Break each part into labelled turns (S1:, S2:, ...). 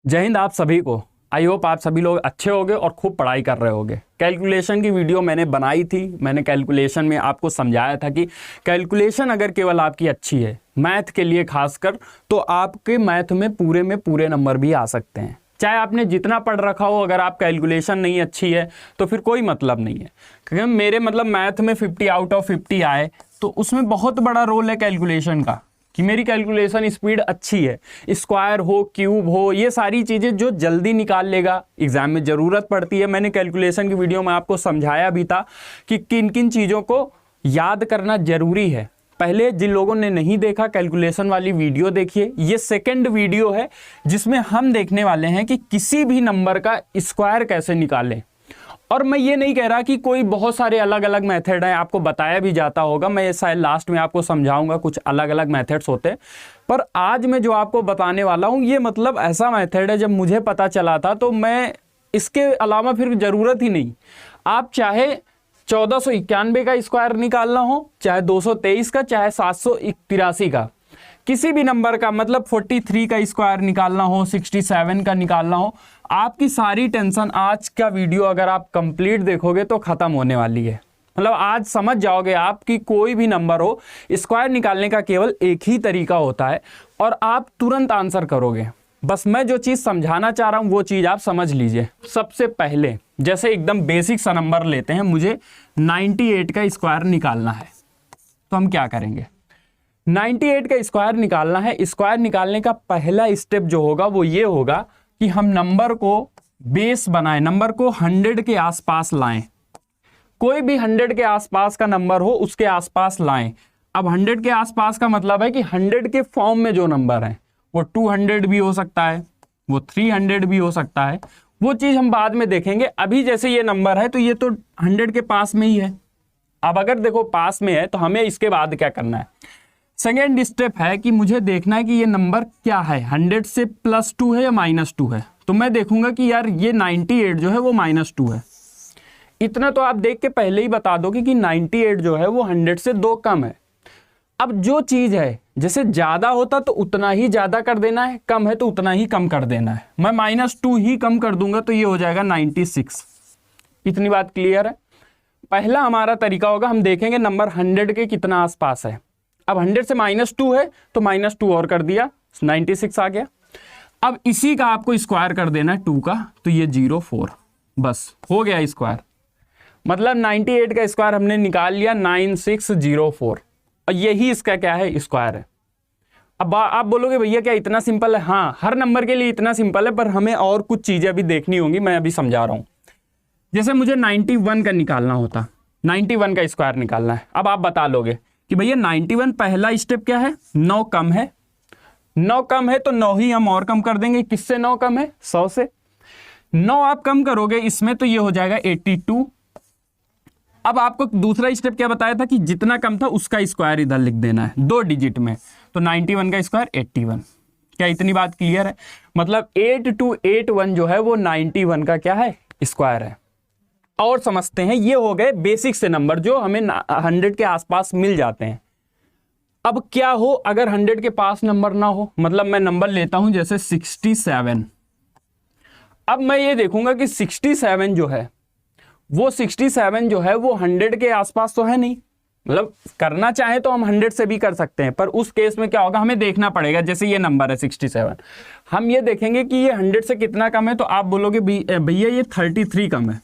S1: जय हिंद आप सभी को। आई होप आप सभी लोग अच्छे होंगे और खूब पढ़ाई कर रहे होंगे। कैलकुलेशन की वीडियो मैंने बनाई थी। मैंने कैलकुलेशन में आपको समझाया था कि कैलकुलेशन अगर केवल आपकी अच्छी है, मैथ के लिए खासकर, तो आपके मैथ में पूरे नंबर भी आ सकते हैं। चाहे आपने जितना पढ़ रखा हो, अगर आप कैलकुलेशन नहीं अच्छी है तो फिर कोई मतलब नहीं है। क्योंकि मेरे मैथ में 50 आउट ऑफ 50 आए तो उसमें बहुत बड़ा रोल है कैलकुलेशन का, कि मेरी कैलकुलेशन स्पीड अच्छी है। स्क्वायर हो, क्यूब हो, ये सारी चीज़ें जो जल्दी निकाल लेगा, एग्जाम में ज़रूरत पड़ती है। मैंने कैलकुलेशन की वीडियो में आपको समझाया भी था कि किन किन चीज़ों को याद करना ज़रूरी है। पहले जिन लोगों ने नहीं देखा, कैलकुलेशन वाली वीडियो देखिए। ये सेकंड वीडियो है जिसमें हम देखने वाले हैं कि किसी भी नंबर का स्क्वायर कैसे निकालें। और मैं ये नहीं कह रहा कि कोई बहुत सारे अलग अलग मेथड हैं, आपको बताया भी जाता होगा। मैं शायद लास्ट में आपको समझाऊंगा कुछ अलग अलग मेथड्स होते हैं, पर आज मैं जो आपको बताने वाला हूँ ये ऐसा मेथड है, जब मुझे पता चला था तो मैं इसके अलावा फिर ज़रूरत ही नहीं। आप चाहे 1491 का स्क्वायर निकालना हो, चाहे 223 का, चाहे 783 का, किसी भी नंबर का 43 का स्क्वायर निकालना हो, 67 का निकालना हो, आपकी सारी टेंशन आज का वीडियो अगर आप कंप्लीट देखोगे तो खत्म होने वाली है। आज समझ जाओगे आप कि कोई भी नंबर हो, स्क्वायर निकालने का केवल एक ही तरीका होता है और आप तुरंत आंसर करोगे। बस मैं जो चीज़ समझाना चाह रहा हूँ वो चीज़ आप समझ लीजिए। सबसे पहले जैसे एकदम बेसिक सा नंबर लेते हैं, मुझे 98 का स्क्वायर निकालना है, तो हम क्या करेंगे? 98 का स्क्वायर निकालना है। स्क्वायर निकालने का पहला स्टेप जो होगा वो ये होगा कि हम नंबर को बेस बनाएं, नंबर को 100 के आसपास लाएं। कोई भी 100 के आसपास का नंबर हो उसके आसपास लाएं। अब 100 के आसपास का मतलब है कि 100 के फॉर्म में जो नंबर है वो 200 भी हो सकता है, वो 300 भी हो सकता है। वो चीज़ हम बाद में देखेंगे। अभी जैसे ये नंबर है तो ये तो 100 के पास में ही है। अब अगर देखो पास में है तो हमें इसके बाद क्या करना है? सेकेंड स्टेप है कि मुझे देखना है कि ये नंबर क्या है, 100 से +2 है या -2 है। तो मैं देखूंगा कि यार ये 98 जो है वो -2 है। इतना तो आप देख के पहले ही बता दोगे कि 98 जो है वो 100 से 2 कम है। अब जो चीज़ है, जैसे ज़्यादा होता तो उतना ही ज़्यादा कर देना है, कम है तो उतना ही कम कर देना है। मैं -2 ही कम कर दूंगा तो ये हो जाएगा 96। इतनी बात क्लियर है? पहला हमारा तरीका होगा, हम देखेंगे नंबर 100 के कितना आसपास है। अब 100 से -2 है तो -2 और कर दिया, 96 आ गया। अब इसी का आपको स्क्वायर कर देना है 2 का, तो ये 04, बस हो गया स्क्वायर। 98 का स्क्वायर हमने निकाल लिया 9604, और यही इसका क्या है? स्क्वायर है। अब आप बोलोगे भैया क्या इतना सिंपल है? हाँ, हर नंबर के लिए इतना सिंपल है, पर हमें और कुछ चीज़ें अभी देखनी होंगी, मैं अभी समझा रहा हूँ। जैसे मुझे 91 का निकालना होता, 91 का स्क्वायर निकालना है। अब आप बता लोगे कि भैया 91 पहला स्टेप क्या है? 9 कम है। 9 कम है तो 9 ही हम और कम कर देंगे। किससे 9 कम है? 100 से। 9 आप कम करोगे इसमें तो ये हो जाएगा 82। अब आपको दूसरा स्टेप क्या बताया था कि जितना कम था उसका स्क्वायर इधर लिख देना है 2 डिजिट में, तो 91 का स्क्वायर 81। क्या इतनी बात क्लियर है? 8281 जो है वो 91 का क्या है? स्क्वायर है। और समझते हैं, ये हो गए बेसिक से नंबर जो हमें 100 के आसपास मिल जाते हैं। अब क्या हो अगर 100 के पास नंबर ना हो? मैं नंबर लेता हूं जैसे 67। अब मैं ये देखूंगा कि 67 जो है वो 100 के आसपास तो है नहीं। करना चाहे तो हम 100 से भी कर सकते हैं, पर उस केस में क्या होगा हमें देखना पड़ेगा। जैसे ये नंबर है 67, हम ये देखेंगे कि ये 100 से कितना कम है, तो आप बोलोगे भैया ये 33 कम है।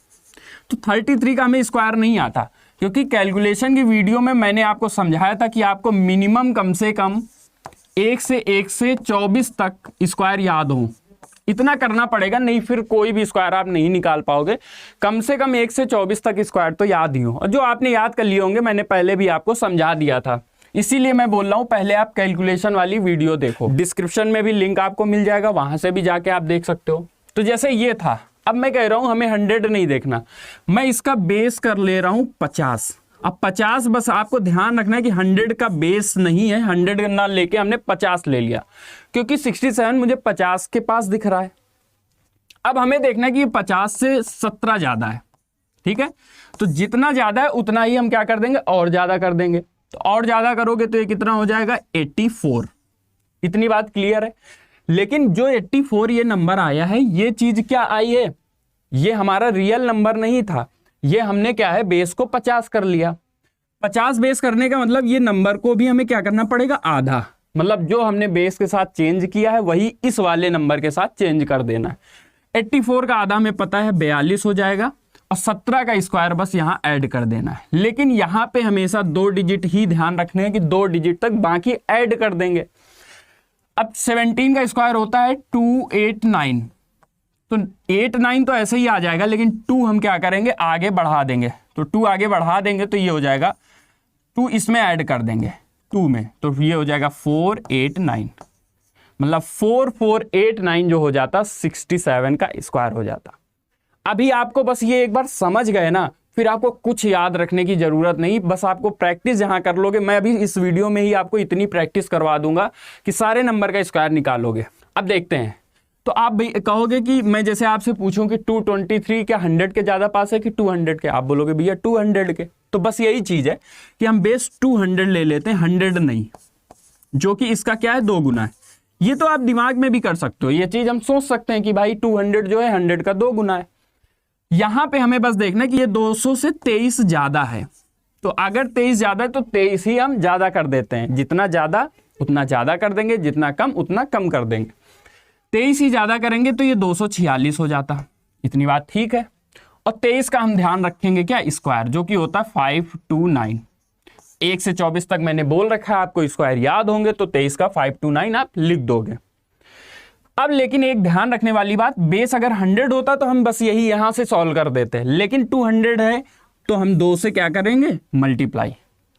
S1: तो 33 का हमें स्क्वायर नहीं आता, क्योंकि कैलकुलेशन की वीडियो में मैंने आपको समझाया था कि आपको मिनिमम कम से कम 1 से 24 तक स्क्वायर याद हो। इतना करना पड़ेगा, नहीं फिर कोई भी स्क्वायर आप नहीं निकाल पाओगे। कम से कम 1 से 24 तक स्क्वायर तो याद ही हो, और जो आपने याद कर लिए होंगे मैंने पहले भी आपको समझा दिया था। इसीलिए मैं बोल रहा हूँ पहले आप कैलकुलेशन वाली वीडियो देखो। डिस्क्रिप्शन में भी लिंक आपको मिल जाएगा, वहां से भी जाके आप देख सकते हो। तो जैसे ये था, अब मैं कह रहा हूं हमें 100 नहीं देखना, मैं इसका बेस कर ले रहा हूं 50। अब 50, बस आपको ध्यान रखना है कि 100 का बेस नहीं है, 100 ना लेके हमने 50 ले लिया, क्योंकि 67 मुझे 50 के पास दिख रहा है। अब हमें देखना है कि 50 से 17 ज्यादा है, ठीक है? तो जितना ज्यादा है उतना ही हम क्या कर देंगे? और ज्यादा कर देंगे। तो और ज्यादा करोगे तो ये कितना हो जाएगा? 84। इतनी बात क्लियर है? लेकिन जो 84 ये नंबर आया है, ये चीज क्या आई है, ये हमारा रियल नंबर नहीं था, ये हमने क्या है बेस को 50 कर लिया। 50 बेस करने का मतलब ये नंबर को भी हमें क्या करना पड़ेगा, आधा, मतलब जो हमने बेस के साथ चेंज किया है वही इस वाले नंबर के साथ चेंज कर देना है। 84 का आधा हमें पता है 42 हो जाएगा, और 17 का स्क्वायर बस यहाँ ऐड कर देना है। लेकिन यहाँ पे हमेशा 2 डिजिट ही ध्यान रखने हैं कि 2 डिजिट तक, बाकी ऐड कर देंगे। अब 17 का स्क्वायर होता है 289, तो 89 तो ऐसे ही आ जाएगा, लेकिन 2 हम क्या करेंगे आगे बढ़ा देंगे, तो 2 आगे बढ़ा देंगे तो ये हो जाएगा 2 इसमें ऐड कर देंगे 2 में, तो ये हो जाएगा 489, मतलब 4489 जो हो जाता 67 का स्क्वायर हो जाता। अभी आपको बस ये एक बार समझ गए ना, फिर आपको कुछ याद रखने की जरूरत नहीं, बस आपको प्रैक्टिस जहां कर लोगे, मैं अभी इस वीडियो में ही आपको इतनी प्रैक्टिस करवा दूंगा कि सारे नंबर का स्क्वायर निकालोगे। अब देखते हैं, तो आप भी कहोगे कि मैं जैसे आपसे पूछूं कि 223 क्या 100 के ज्यादा पास है कि 200 के, आप बोलोगे भैया 200 के, तो बस यही चीज है कि हम बेस 200 ले लेते हैं, 100 नहीं, जो कि इसका क्या है 2 गुना है। ये तो आप दिमाग में भी कर सकते हो, ये चीज हम सोच सकते हैं कि भाई 200 जो है 100 का 2 गुना है। यहां पे हमें बस देखना है कि ये 200 से 23 ज्यादा है, तो अगर 23 ज्यादा है तो 23 ही हम ज्यादा कर देते हैं, जितना ज्यादा उतना ज्यादा कर देंगे, जितना कम उतना कम कर देंगे। 23 ही ज्यादा करेंगे तो ये 246 हो जाता, इतनी बात ठीक है। और 23 का हम ध्यान रखेंगे क्या स्क्वायर, जो कि होता है 529, 1 से 24 तक मैंने बोल रखा है, आपको स्क्वायर याद होंगे तो 23 का 529 आप लिख दोगे। अब लेकिन एक ध्यान रखने वाली बात, बेस अगर 100 होता तो हम बस यही यहां से सॉल्व कर देते, लेकिन 200 है तो हम 2 से क्या करेंगे मल्टीप्लाई।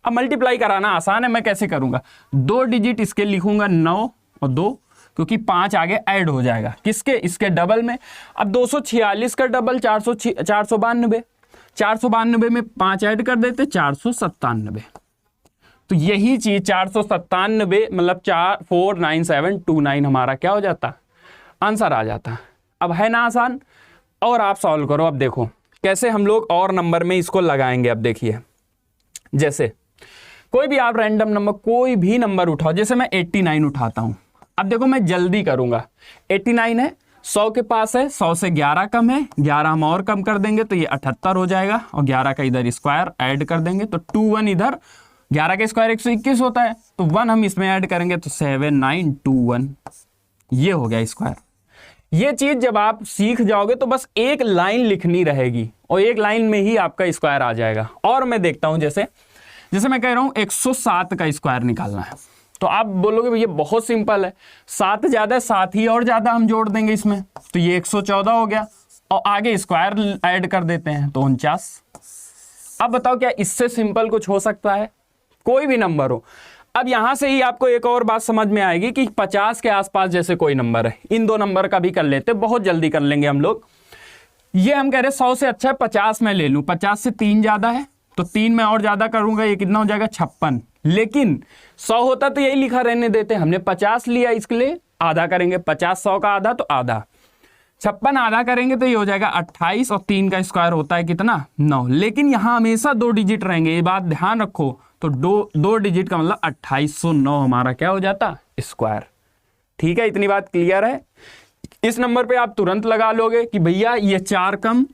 S1: अब मल्टीप्लाई कराना आसान है, मैं कैसे करूंगा, 2 डिजिट इसके लिखूंगा 9 और 2, क्योंकि 5 आगे ऐड हो जाएगा किसके, इसके डबल में। अब 246 का डबल 492, 492 में 5 ऐड कर देते 497, तो यही चीज 497 मतलब 49729 हमारा क्या हो जाता, आंसर आ जाता। अब है ना आसान, और आप सॉल्व करो। अब देखो कैसे हम लोग और नंबर में इसको लगाएंगे। अब देखिए, जैसे कोई भी आप रैंडम नंबर कोई भी नंबर उठाओ, जैसे मैं 89 उठाता हूं। अब देखो मैं जल्दी करूंगा, 89 है, 100 के पास है, 100 से 11 कम है, 11 हम और कम कर देंगे तो ये 78 हो जाएगा, और 11 का इधर स्क्वायर ऐड कर देंगे तो 21 इधर, 11 का स्क्वायर 121 होता है, तो 1 हम इसमें ऐड करेंगे तो 7921, ये हो गया स्क्वायर। ये चीज जब आप सीख जाओगे तो बस एक लाइन लिखनी रहेगी और एक लाइन में ही आपका स्क्वायर आ जाएगा। और मैं देखता हूं, जैसे मैं कह रहा हूं 107 का स्क्वायर निकालना है, तो आप बोलोगे भैया बहुत सिंपल है, 7 ज्यादा है, 7 ही और ज्यादा हम जोड़ देंगे इसमें, तो ये 114 हो गया, और आगे स्क्वायर ऐड कर देते हैं तो 49। अब बताओ क्या इससे सिंपल कुछ हो सकता है, कोई भी नंबर हो। अब यहां से ही आपको एक और बात समझ में आएगी कि 50 के आसपास जैसे कोई नंबर है, इन 2 नंबर का भी कर लेते, बहुत जल्दी कर लेंगे हम लोग। ये हम कह रहे 100 से अच्छा है 50 में ले लूं, 50 से 3 ज्यादा है तो 3 में और ज्यादा करूंगा, ये कितना हो जाएगा 56। लेकिन 100 होता तो यही लिखा रहने देते, हमने 50 लिया, इसके लिए आधा करेंगे, 50 100 का आधा तो आधा, 56 आधा करेंगे तो ये हो जाएगा 28, और 3 का स्क्वायर होता है कितना 9। लेकिन यहां हमेशा 2 डिजिट रहेंगे, ये बात ध्यान रखो, तो 2 डिजिट का मतलब 2809 हमारा क्या हो जाता स्क्वायर। ठीक है, इतनी बात क्लियर है। इस नंबर पे आप तुरंत लगा लोगे कि भैया ये 4 कम,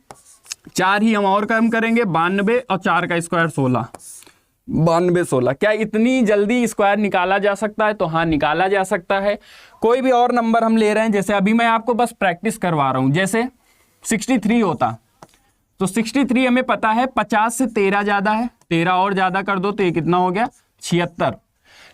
S1: 4 ही हम और कम करेंगे 92, और 4 का स्क्वायर 16, 92 16। क्या इतनी जल्दी स्क्वायर निकाला जा सकता है? तो हाँ निकाला जा सकता है। कोई भी और नंबर हम ले रहे हैं, जैसे अभी मैं आपको बस प्रैक्टिस करवा रहा हूं, जैसे 63 होता तो 63 हमें पता है 50 से 13 ज्यादा है, 13 और ज्यादा कर दो तो ये कितना हो गया 76।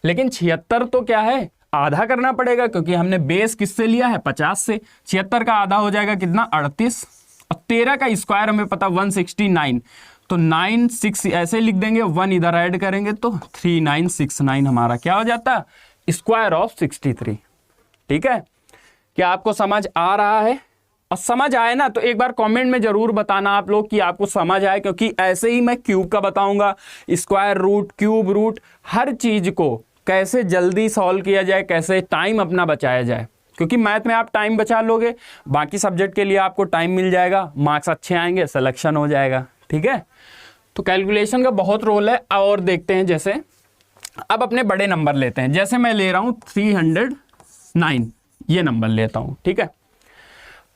S1: लेकिन 76 तो क्या है आधा करना पड़ेगा, क्योंकि हमने बेस किससे लिया है 50 से। 76 का आधा हो जाएगा कितना 38, और 13 का स्क्वायर हमें पता 169, तो 96 ऐसे लिख देंगे, 1 इधर ऐड करेंगे तो 3969 हमारा क्या हो जाता स्क्वायर ऑफ 63। ठीक है, क्या आपको समझ आ रहा है? और समझ आए ना तो एक बार कमेंट में जरूर बताना आप लोग कि आपको समझ आए, क्योंकि ऐसे ही मैं क्यूब का बताऊंगा, स्क्वायर रूट, क्यूब रूट, हर चीज को कैसे जल्दी सॉल्व किया जाए, कैसे टाइम अपना बचाया जाए, क्योंकि मैथ में आप टाइम बचा लोगे, बाकी सब्जेक्ट के लिए आपको टाइम मिल जाएगा, मार्क्स अच्छे आएंगे, सिलेक्शन हो जाएगा। ठीक है, तो कैलकुलेशन का बहुत रोल है। और देखते हैं, जैसे अब अपने बड़े नंबर लेते हैं, जैसे मैं ले रहा हूं 309, ये नंबर लेता हूं, ठीक है।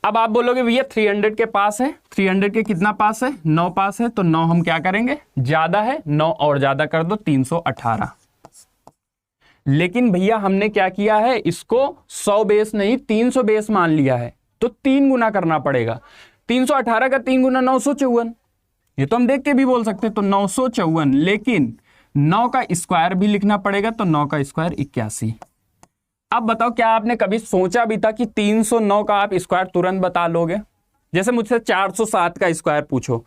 S1: अब आप बोलोगे भैया 300 के पास है, 300 के कितना पास है, 9 पास है, तो 9 हम क्या करेंगे, ज्यादा है, 9 और ज्यादा कर दो 318। लेकिन भैया हमने क्या किया है, इसको 100 बेस नहीं 300 बेस मान लिया है, तो 3 गुना करना पड़ेगा। 318 का 3 गुना 954, ये तो हम देख के भी बोल सकते, तो 954, लेकिन 9 का स्क्वायर भी लिखना पड़ेगा, तो 9 का स्क्वायर 81। अब बताओ क्या आपने कभी सोचा भी था कि 309 का आप स्क्वायर तुरंत बता लोगे। जैसे मुझसे 407 का स्क्वायर पूछो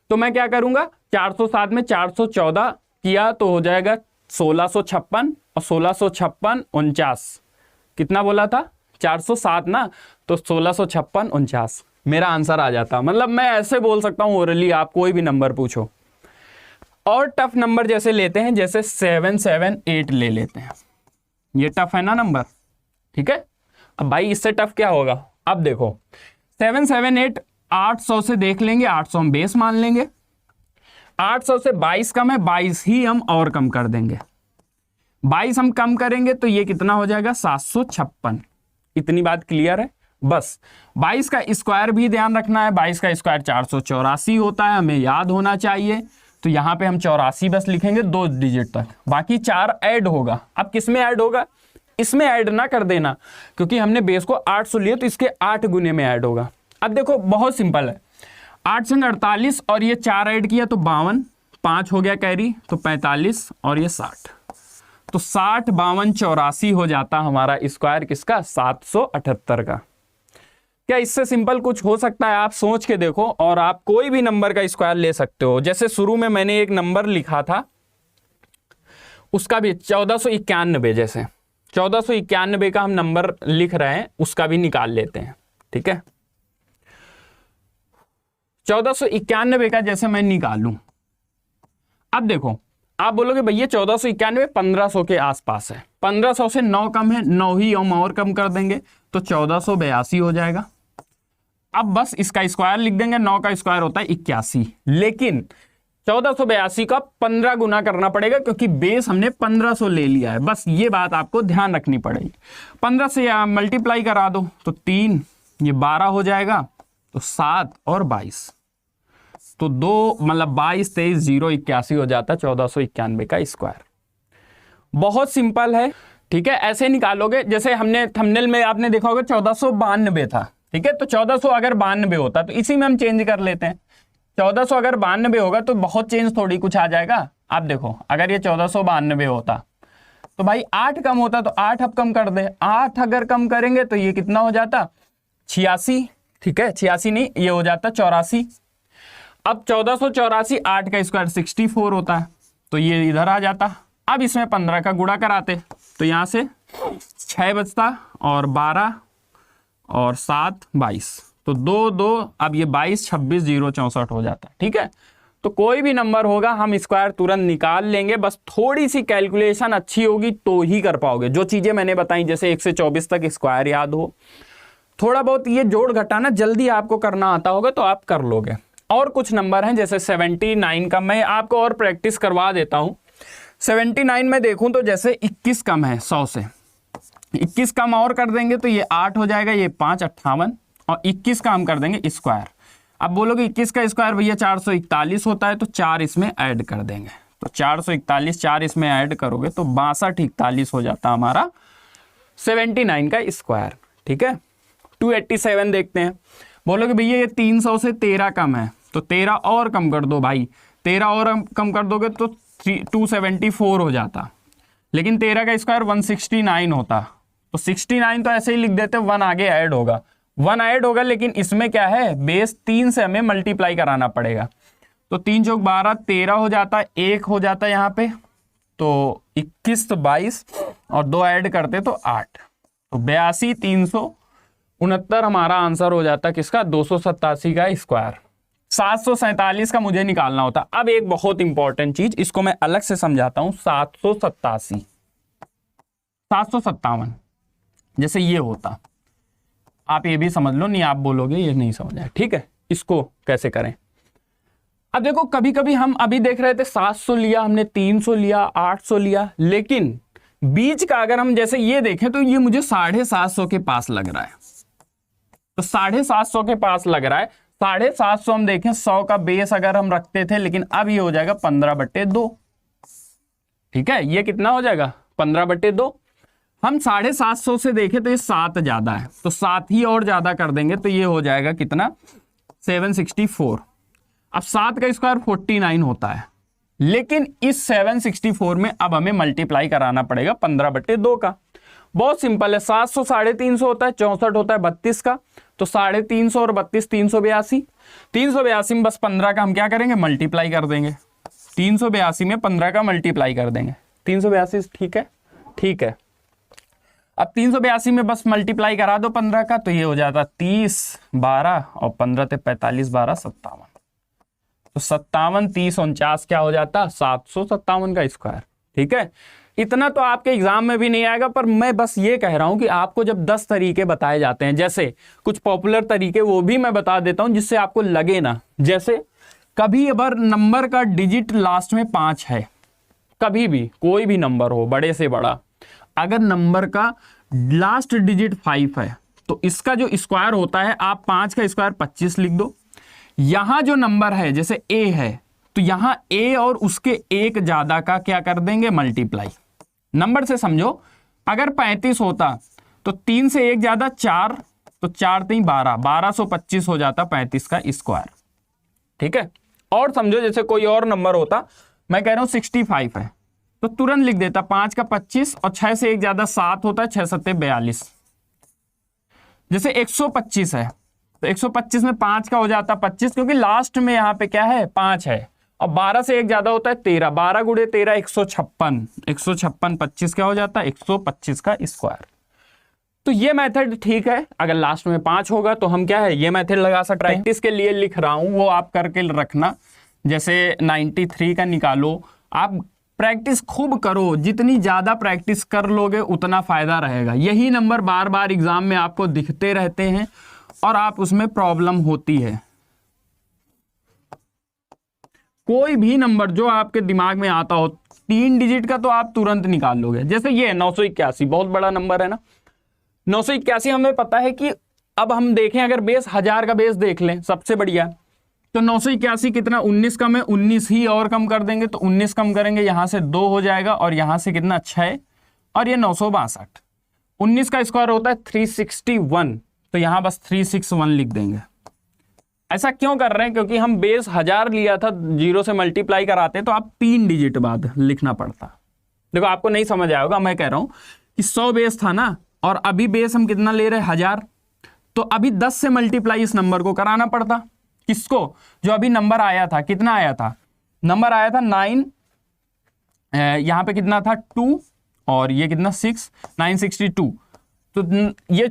S1: तो मैं क्या करूंगा, 407 में 414 किया तो हो जाएगा 1656, और 1656 49, कितना बोला था 407 ना, तो 1656 49 मेरा आंसर आ जाता। मतलब मैं ऐसे बोल सकता हूं ओरली, आप कोई भी नंबर पूछो। और टफ नंबर जैसे लेते हैं, जैसे 778 ले लेते हैं, ये टफ है ना नंबर, ठीक है। अब भाई इससे टफ क्या होगा, अब देखो 778 800 से देख लेंगे, 800 हम बेस मान लेंगे, 800 से 22 कम है, 22 ही हम और कम कर देंगे, 22 हम कम करेंगे तो ये कितना हो जाएगा 756। इतनी बात क्लियर है। बस 22 का स्क्वायर भी ध्यान रखना है, 22 का स्क्वायर 484 होता है, हमें याद होना चाहिए। तो यहां पे हम 84 बस लिखेंगे 2 डिजिट तक, बाकी 4 ऐड होगा। अब किस में ऐड होगा, इसमें ऐड ना कर देना, क्योंकि हमने बेस को 800 लिए तो इसके 8 गुने में ऐड होगा। अब देखो बहुत सिंपल है, 8 संग 48 और ये 4 ऐड किया तो 52, 5 हो गया कैरी तो 45 और ये 60, तो 60 52 84 हो जाता हमारा स्क्वायर किसका, 778 का। क्या इससे सिंपल कुछ हो सकता है, आप सोच के देखो, और आप कोई भी नंबर का स्क्वायर ले सकते हो। जैसे शुरू में मैंने एक नंबर लिखा था, उसका भी 1491, जैसे 1491 का हम नंबर लिख रहे हैं, उसका भी निकाल लेते हैं, ठीक है। 1491 का जैसे मैं निकालूं, अब देखो आप बोलोगे भैया 1491 1500 के आसपास है, 1500 से 9 कम है, 9 ही हम और कम कर देंगे तो 1482 हो जाएगा। अब बस इसका स्क्वायर लिख देंगे, 9 का स्क्वायर होता है 81, लेकिन 1482 का 15 गुना करना पड़ेगा, क्योंकि बेस हमने 1500 ले लिया है। बस ये बात आपको ध्यान रखनी पड़ेगी। 15 से मल्टीप्लाई करा दो तो 3, ये 12 हो जाएगा, तो 7 और 22, तो 2 मतलब 22 23 0 81 हो जाता 1491 का स्क्वायर। बहुत सिंपल है, ठीक है। ऐसे निकालोगे, जैसे हमने थंबनेल में आपने देखा होगा 1492 था, ठीक है। तो 1400 अगर 92 होता तो इसी में हम चेंज कर लेते हैं। 1400 अगर 92 होगा तो बहुत चेंज थोड़ी कुछ आ जाएगा। आप देखो अगर ये 1492 होता तो भाई 8 कम होता, तो 8 अब कम कर दे, 8 अगर कम करेंगे तो ये कितना हो जाता 86, ठीक है। 86 नहीं, ये हो जाता 84। अब 1484, 8 का स्क्वायर 64 होता है, तो ये इधर आ जाता। अब इसमें 15 का गुणा कराते तो यहां से 6 बचता, और 12 और 7 22, तो 2 2, अब ये 22 26 0 64 हो जाता है, ठीक है। तो कोई भी नंबर होगा हम स्क्वायर तुरंत निकाल लेंगे, बस थोड़ी सी कैलकुलेशन अच्छी होगी तो ही कर पाओगे। जो चीजें मैंने बताई, जैसे 1 से 24 तक स्क्वायर याद हो, थोड़ा बहुत ये जोड़ घटाना जल्दी आपको करना आता होगा तो आप कर लोगे। और कुछ नंबर हैं जैसे 79 का, मैं आपको और प्रैक्टिस करवा देता हूं। 79 में देखूं तो जैसे 21 कम है 100 से, 21 कम और कर देंगे तो ये 8 हो जाएगा, ये 5 58, और 21 का हम कर देंगे स्क्वायर। अब बोलोगे 21 का स्क्वायर भैया 441 होता है, तो 4 इसमें ऐड कर देंगे, तो 441 4 इसमें ऐड करोगे तो 62 41 हो जाता हमारा 79 का स्क्वायर, ठीक है। 287 देखते हैं, बोलोगे भैया ये 300 से 13 कम है, तो 13 और कम कर दो भाई, 13 और कम कर दोगे तो 274 हो जाता, लेकिन 13 का स्क्वायर 169 होता, तो 69 तो ऐसे ही लिख देते, 1 आगे ऐड होगा, 1 ऐड होगा, लेकिन इसमें क्या है बेस 3 से हमें मल्टीप्लाई कराना पड़ेगा, तो 3 चौक 12 13 हो जाता, 1 हो जाता यहाँ पे, तो 21 तो 22 और 2 ऐड करते तो 8, तो 82 369 हमारा आंसर हो जाता किसका 287 का स्क्वायर। 747 का मुझे निकालना होता। अब एक बहुत इंपॉर्टेंट चीज, इसको मैं अलग से समझाता हूं। 787 757 जैसे ये होता, आप ये भी समझ लो, नहीं आप बोलोगे ये नहीं समझ आया, ठीक है। इसको कैसे करें, अब देखो कभी कभी हम अभी देख रहे थे 700 लिया हमने, 300 लिया, 800 लिया, लेकिन बीच का अगर हम जैसे ये देखें तो ये मुझे 750 के पास लग रहा है, तो 750 के पास लग रहा है। 750 हम देखें 100 का बेस अगर हम रखते थे, लेकिन अब ये हो जाएगा 15/2। ठीक है, ये कितना हो जाएगा 15/2। हम 750 से देखें तो ये 7 ज्यादा है, तो 7 ही और ज्यादा कर देंगे तो ये हो जाएगा कितना 764। अब 7 का स्क्वायर 49 होता है, लेकिन इस 764 में अब हमें मल्टीप्लाई कराना पड़ेगा 15/2 का। बहुत सिंपल है, 700 350 होता है, 64 होता है 32 का, तो 350 और 32 382। 382 में बस 15 का हम क्या करेंगे मल्टीप्लाई कर देंगे, 382 में 15 का मल्टीप्लाई कर देंगे। 382 ठीक है, ठीक है। अब 382 में बस मल्टीप्लाई करा दो 15 का, तो ये हो जाता 30 12 और 15 × 45 12 57। तो 57 30 49 क्या हो जाता 757 का स्क्वायर। ठीक है, इतना तो आपके एग्जाम में भी नहीं आएगा, पर मैं बस ये कह रहा हूं कि आपको जब 10 तरीके बताए जाते हैं, जैसे कुछ पॉपुलर तरीके वो भी मैं बता देता हूं जिससे आपको लगे ना। जैसे कभी अगर नंबर का डिजिट लास्ट में 5 है, कभी भी कोई भी नंबर हो बड़े से बड़ा, अगर नंबर का लास्ट डिजिट 5 है तो इसका जो स्क्वायर होता है, आप 5 का स्क्वायर 25 लिख दो। यहां जो नंबर है जैसे a है, तो यहां a और उसके एक ज्यादा का क्या कर देंगे मल्टीप्लाई। नंबर से समझो, अगर 35 होता तो 3 से 1 ज्यादा 4, तो 4 3 12, 1225 हो जाता 35 का स्क्वायर। ठीक है, और समझो जैसे कोई और नंबर होता, मैं कह रहा हूं 65 है, तो तुरंत लिख देता 5 का 25 और 6 से 1 ज्यादा 7 होता है, 6 7 42। जैसे 125 है, तो 125 में 5 का हो जाता 25, क्योंकि लास्ट में यहां पे क्या है 5 है, और 12 से 1 ज्यादा होता है 13, 12 × 13 156, 156 25 क्या हो जाता है 125 का स्क्वायर। तो ये मेथड ठीक है, अगर लास्ट में 5 होगा तो हम क्या है ये मेथड लगा सकते हैं। प्रैक्टिस के लिए लिख रहा हूं, वो आप करके रखना। जैसे 93 का निकालो, आप प्रैक्टिस खूब करो, जितनी ज्यादा प्रैक्टिस कर लोगे उतना फायदा रहेगा। यही नंबर बार बार एग्जाम में आपको दिखते रहते हैं और आप उसमें प्रॉब्लम होती है। कोई भी नंबर जो आपके दिमाग में आता हो 3 डिजिट का, तो आप तुरंत निकाल लोगे। जैसे ये 981 बहुत बड़ा नंबर है ना, 981 हमें पता है कि अब हम देखें अगर बेस 1000 का बेस देख लें सबसे बढ़िया, तो 981 कितना 19 कम है, 19 ही और कम कर देंगे, तो 19 कम करेंगे यहां से 2 हो जाएगा, और यहां से कितना 6, और ये 962। 19 का स्क्वायर होता है 361, तो यहां बस 361 लिख देंगे। ऐसा क्यों कर रहे हैं, क्योंकि हम बेस 1000 लिया था, 0 से मल्टीप्लाई कराते तो आप 3 डिजिट बाद लिखना पड़ता। देखो आपको नहीं समझ आया होगा, मैं कह रहा हूं कि 100 बेस था ना, और अभी बेस हम कितना ले रहे हैं 1000, तो अभी 10 से मल्टीप्लाई इस नंबर को कराना पड़ता। किसको, जो अभी नंबर आया था, कितना आया था, नंबर आया था 9, यहां पे कितना था 2, और ये कितना 6, 962, तो ये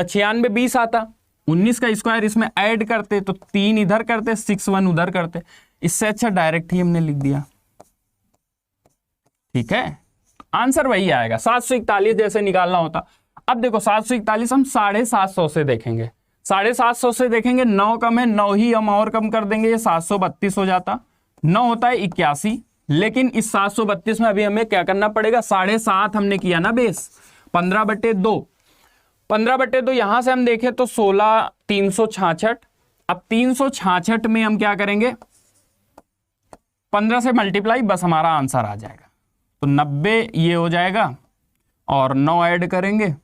S1: 96 20 आता। 19 का स्क्वायर इसमें ऐड करते तो 3 इधर करते, 6 1 उधर करते, इससे अच्छा डायरेक्ट ही हमने लिख दिया। ठीक है, आंसर वही आएगा। 741 जैसे निकालना होता। अब देखो 741 हम 750 से देखेंगे, 750 से देखेंगे, 9 कम है, 9 ही हम और कम कर देंगे, ये 732 हो जाता। 9 होता है 81, लेकिन इस 732 में अभी हमें क्या करना पड़ेगा, 7.5 हमने किया ना बेस, 15/2, 15/2 यहां से हम देखें तो 16 366। अब 366 में हम क्या करेंगे 15 से मल्टीप्लाई, बस हमारा आंसर आ जाएगा। तो 90 ये हो जाएगा, और 9 ऐड करेंगे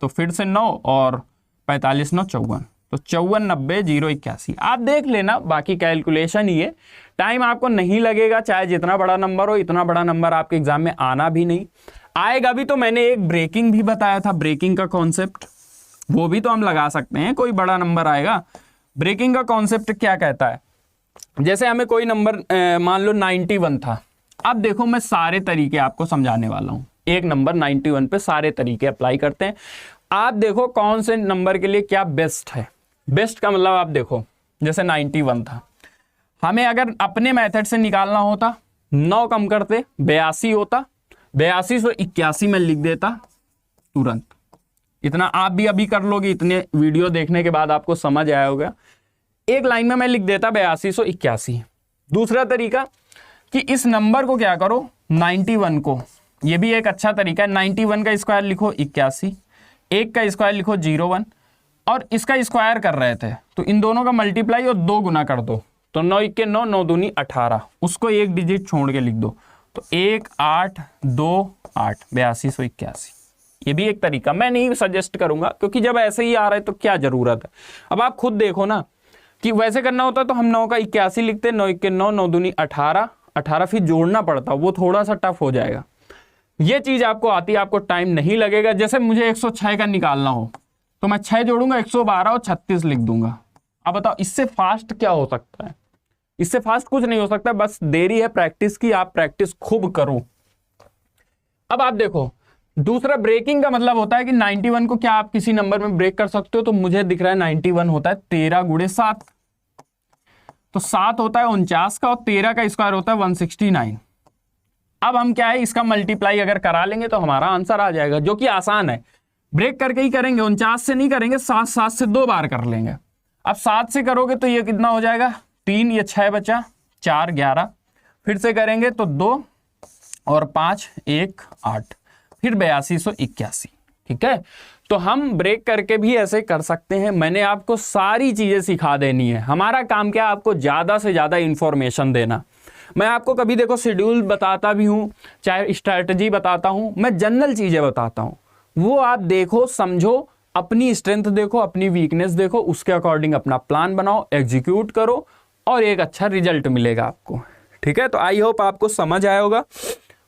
S1: तो फिर से 9, और 45 9 54, तो 54 90 0 81। आप देख लेना, बाकी कैलकुलेशन ही है, टाइम आपको नहीं लगेगा, चाहे जितना बड़ा नंबर हो। इतना बड़ा नंबर आपके एग्जाम में आना भी नहीं आएगा भी। तो मैंने एक ब्रेकिंग भी बताया था, ब्रेकिंग का कॉन्सेप्ट, वो भी तो हम लगा सकते हैं। कोई बड़ा नंबर आएगा, ब्रेकिंग का कॉन्सेप्ट क्या कहता है, जैसे हमें कोई नंबर मान लो 91 था। अब देखो मैं सारे तरीके आपको समझाने वाला हूं, एक नंबर 91 पे सारे तरीके अप्लाई करते हैं। आप देखो कौन से नंबर के लिए क्या बेस्ट है। बेस्ट का मतलब आप देखो, जैसे 91 था, हमें अगर अपने मेथड से निकालना होता 9 कम करते 82 होता, 8281 में लिख देता तुरंत। इतना आप भी अभी कर लोगे, इतने वीडियो देखने के बाद आपको समझ आया होगा। एक लाइन में मैं लिख देता 8281। दूसरा तरीका कि इस नंबर को क्या करो 91 को ये भी एक अच्छा तरीका है। 91 का स्क्वायर लिखो 81, 1 का स्क्वायर लिखो 01, और इसका स्क्वायर कर रहे थे तो इन दोनों का मल्टीप्लाई और 2 गुना कर दो, तो 9 1 9, 9 दूनी 18, उसको एक डिजिट छोड़ के लिख दो, तो 1 8 2 8, 8281। ये भी एक तरीका, मैं नहीं सजेस्ट करूंगा क्योंकि जब ऐसे ही आ रहा है तो क्या जरूरत है। अब आप खुद देखो ना कि वैसे करना होता तो हम 9 का 81 लिखते, 9 1 9, 9 दूनी 18, 18 फिर जोड़ना पड़ता, वो थोड़ा सा टफ हो जाएगा। ये चीज आपको आती है, आपको टाइम नहीं लगेगा। जैसे मुझे 106 का निकालना हो तो मैं 6 जोड़ूंगा, 112 और 36 लिख दूंगा। अब बताओ इससे फास्ट क्या हो सकता है? इससे फास्ट कुछ नहीं हो सकता, बस देरी है प्रैक्टिस की, आप प्रैक्टिस खूब करो। अब आप देखो, दूसरा ब्रेकिंग का मतलब होता है कि 91 को क्या आप किसी नंबर में ब्रेक कर सकते हो, तो मुझे दिख रहा है 91 होता है 13 गुणे 7, तो 7 होता है 49 का, और 13 का स्क्वायर होता है 169। अब हम क्या है, इसका मल्टीप्लाई अगर करा लेंगे तो हमारा आंसर आ जाएगा, जो कि आसान है। ब्रेक करके ही करेंगे, 49 से नहीं करेंगे, 7 7 से 2 बार कर लेंगे। अब 7 से करोगे तो ये कितना हो जाएगा, 3, ये 6 बचा, 4 11, फिर से करेंगे तो 2 और 5 1 8, फिर 8281। ठीक है, तो हम ब्रेक करके भी ऐसे कर सकते हैं। मैंने आपको सारी चीजें सिखा देनी है। हमारा काम क्या है, आपको ज्यादा से ज्यादा इंफॉर्मेशन देना। मैं आपको कभी देखो शेड्यूल बताता भी हूं, चाहे स्ट्रैटेजी बताता हूं, मैं जनरल चीजें बताता हूं, वो आप देखो, समझो, अपनी स्ट्रेंथ देखो, अपनी वीकनेस देखो, उसके अकॉर्डिंग अपना प्लान बनाओ, एग्जीक्यूट करो, और एक अच्छा रिजल्ट मिलेगा आपको। ठीक है, तो आई होप आपको समझ आया होगा।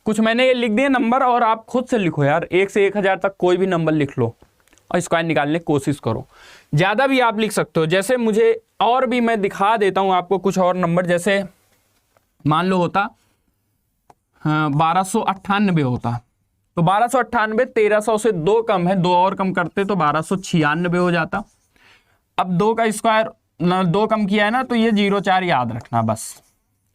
S1: कुछ मैंने ये लिख दिए नंबर, और आप खुद से लिखो यार, 1 से 1000 तक कोई भी नंबर लिख लो और स्क्वायर निकालने की कोशिश करो। ज़्यादा भी आप लिख सकते हो, जैसे मुझे और भी मैं दिखा देता हूँ आपको कुछ और नंबर। जैसे मान लो होता 1298 होता, तो 1298 1300 से 2 कम है, 2 और कम करते तो 1296 हो जाता। अब 2 का स्क्वायर 2 कम किया है ना, तो ये 04 याद रखना बस।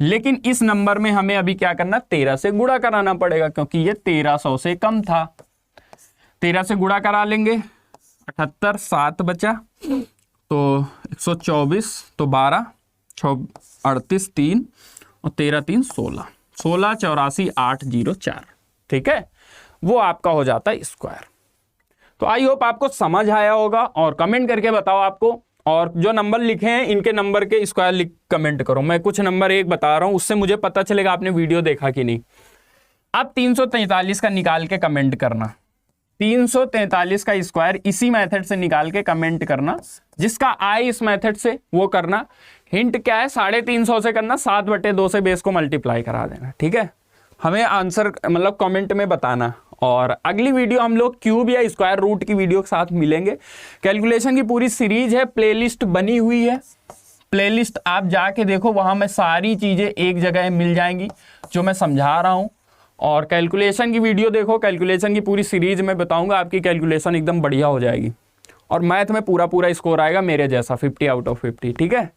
S1: लेकिन इस नंबर में हमें अभी क्या करना, 13 से गुणा कराना पड़ेगा, क्योंकि ये 1300 से कम था। 13 से गुणा करा लेंगे, 78, 7 बचा, तो 124, तो 12 38 3 और 13 3 16, 16 84 804। ठीक है, वो आपका हो जाता है स्क्वायर। तो आई होप आपको समझ आया होगा, और कमेंट करके बताओ आपको, और जो नंबर लिखे हैं इनके नंबर के स्क्वायर लिख कमेंट करो। मैं कुछ नंबर एक बता रहा हूं, उससे मुझे पता चलेगा आपने वीडियो देखा कि नहीं। अब 343 का निकाल के कमेंट करना, 343 का स्क्वायर इसी मेथड से निकाल के कमेंट करना। जिसका आए इस मेथड से वो करना। हिंट क्या है, 350 से करना, 7/2 से बेस को मल्टीप्लाई करा देना। ठीक है, हमें आंसर मतलब कमेंट में बताना। और अगली वीडियो हम लोग क्यूब या स्क्वायर रूट की वीडियो के साथ मिलेंगे। कैलकुलेशन की पूरी सीरीज है, प्लेलिस्ट बनी हुई है, प्लेलिस्ट आप जाके देखो, वहां में सारी चीजें एक जगह मिल जाएंगी जो मैं समझा रहा हूं। और कैलकुलेशन की वीडियो देखो, कैलकुलेशन की पूरी सीरीज में बताऊंगा, आपकी कैलकुलेशन एकदम बढ़िया हो जाएगी। और मैथ में पूरा स्कोर आएगा मेरे जैसा, 50 आउट ऑफ 50। ठीक है,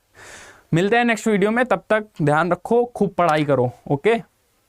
S1: मिलते हैं नेक्स्ट वीडियो में, तब तक ध्यान रखो, खूब पढ़ाई करो। ओके।